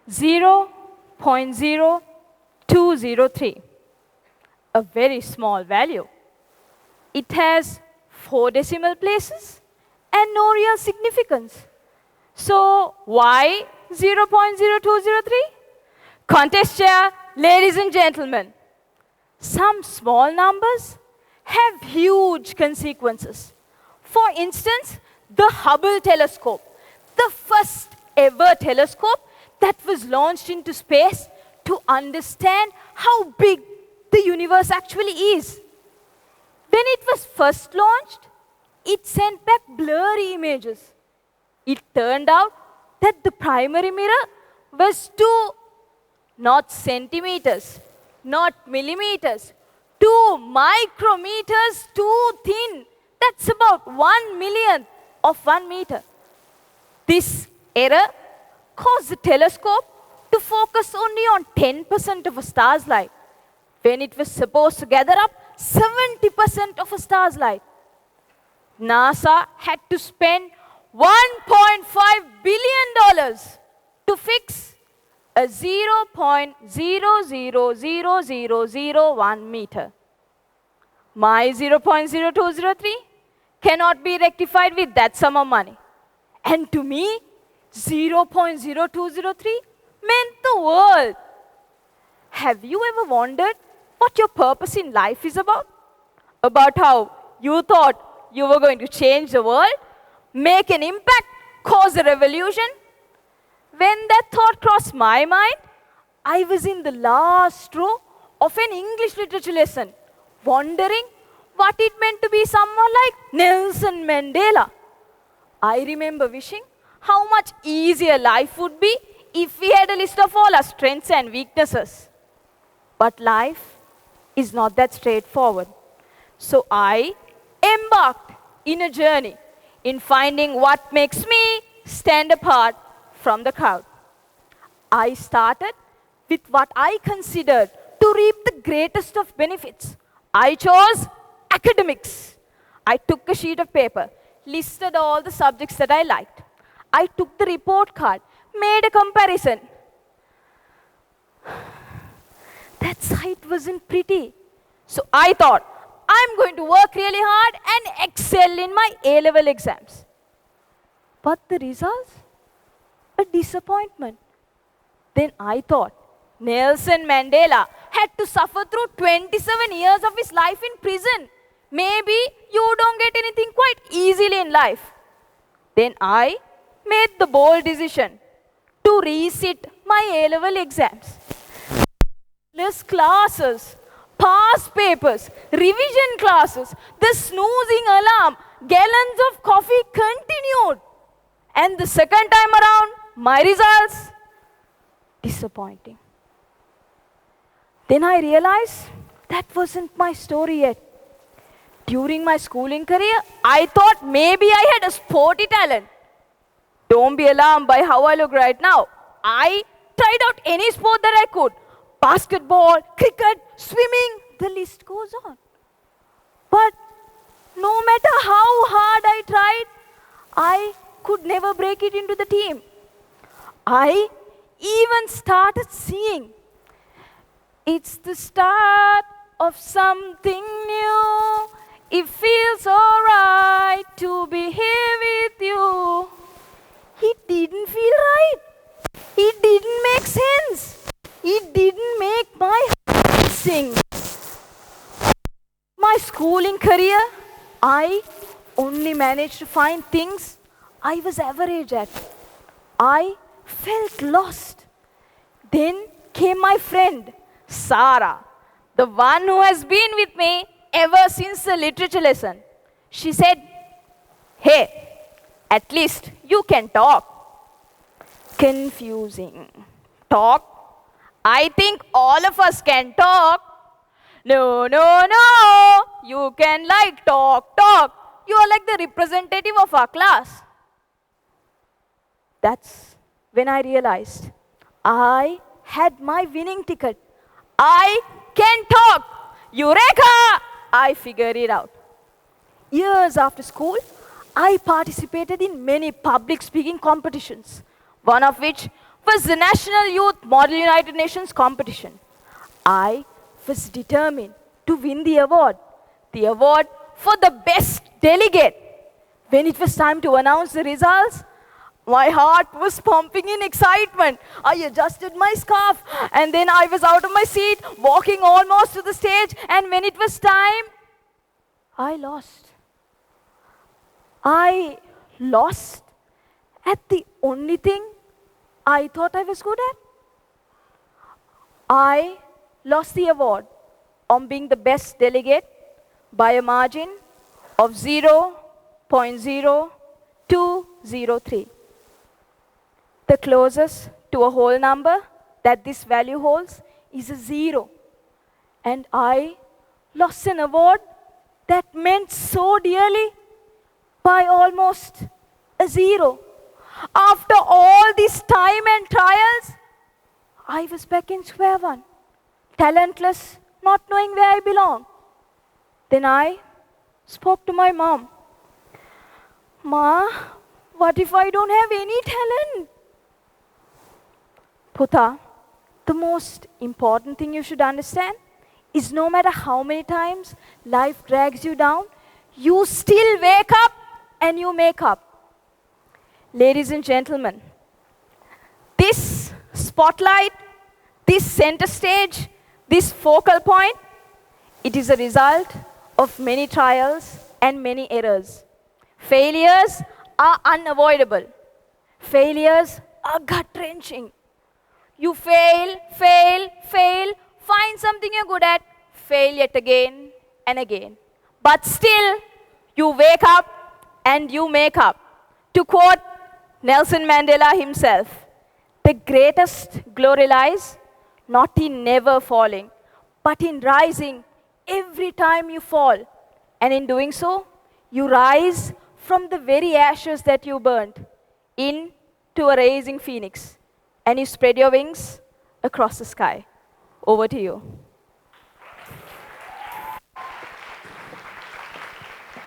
0.0203, a very small value. It has 4 decimal places and no real significance. So why 0.0203? Contest chair, ladies and gentlemen, some small numbers have huge consequences. For instance, the Hubble telescope, the first ever telescope that was launched into space to understand how big the universe actually is. When it was first launched, it sent back blurry images. It turned out that the primary mirror was 2, not centimeters, not millimeters, 2 micrometers too thin. That's about 1/1,000,000th of 1 meter. This error caused the telescope to focus only on 10% of a star's light, when it was supposed to gather up 70% of a star's light. NASA had to spend $1.5 billion to fix a 0.000001 meter. My 0.0203 cannot be rectified with that sum of money. And to me, 0.0203 meant the world. Have you ever wondered what your purpose in life is about? About how you thought you were going to change the world, make an impact, cause a revolution? When that thought crossed my mind, I was in the last row of an English literature lesson, wondering what it meant to be someone like Nelson Mandela. I remember wishing how much easier life would be if we had a list of all our strengths and weaknesses. But life is not that straightforward. So I embarked in a journey in finding what makes me stand apart from the crowd. I started with what I considered to reap the greatest of benefits. I chose academics. I took a sheet of paper, listed all the subjects that I liked. I took the report card, made a comparison. That site wasn't pretty. So I thought, I'm going to work really hard and excel in my A-level exams. But the results? A disappointment. Then I thought, Nelson Mandela had to suffer through 27 years of his life in prison. Maybe you don't get anything quite easily in life. Then I made the bold decision to resit my A-level exams. Less classes, past papers, revision classes, the snoozing alarm, gallons of coffee continued. And the second time around, my results, disappointing. Then I realized that wasn't my story yet. During my schooling career, I thought maybe I had a sporty talent. Don't be alarmed by how I look right now. I tried out any sport that I could. Basketball, cricket, swimming, the list goes on. But no matter how hard I tried, I could never break it into the team. I even started singing. It's the start of something new. It feels alright to be here with you. It didn't feel right. It didn't make sense. It didn't make my heart sing. My schooling career, I only managed to find things I was average at. I felt lost. Then came my friend, Sarah, the one who has been with me ever since the literature lesson. She said, hey, at least you can talk. Confusing. Talk? I think all of us can talk. No, no, no. You can talk. You are like the representative of our class. That's when I realized I had my winning ticket. I can talk. Eureka! I figured it out. Years after school, I participated in many public speaking competitions, one of which was the National Youth Model United Nations competition. I was determined to win the award for the best delegate. When it was time to announce the results, my heart was pumping in excitement. I adjusted my scarf, and then I was out of my seat, walking almost to the stage, and when it was time, I lost. I lost at the only thing I thought I was good at. I lost the award on being the best delegate by a margin of 0.0203. The closest to a whole number that this value holds is a 0. And I lost an award that meant so dearly by almost a 0. After all this time and trials, I was back in square one, talentless, not knowing where I belong. Then I spoke to my mom. Ma, what if I don't have any talent? Puta, the most important thing you should understand is no matter how many times life drags you down, you still wake up and you make up. Ladies and gentlemen, this spotlight, this center stage, this focal point, it is a result of many trials and many errors. Failures are unavoidable. Failures are gut-wrenching. You fail, find something you're good at, fail yet again and again. But still, you wake up and you make up. To quote Nelson Mandela himself, the greatest glory lies not in never falling, but in rising every time you fall. And in doing so, you rise from the very ashes that you burnt into a rising phoenix. And you spread your wings across the sky. Over to you.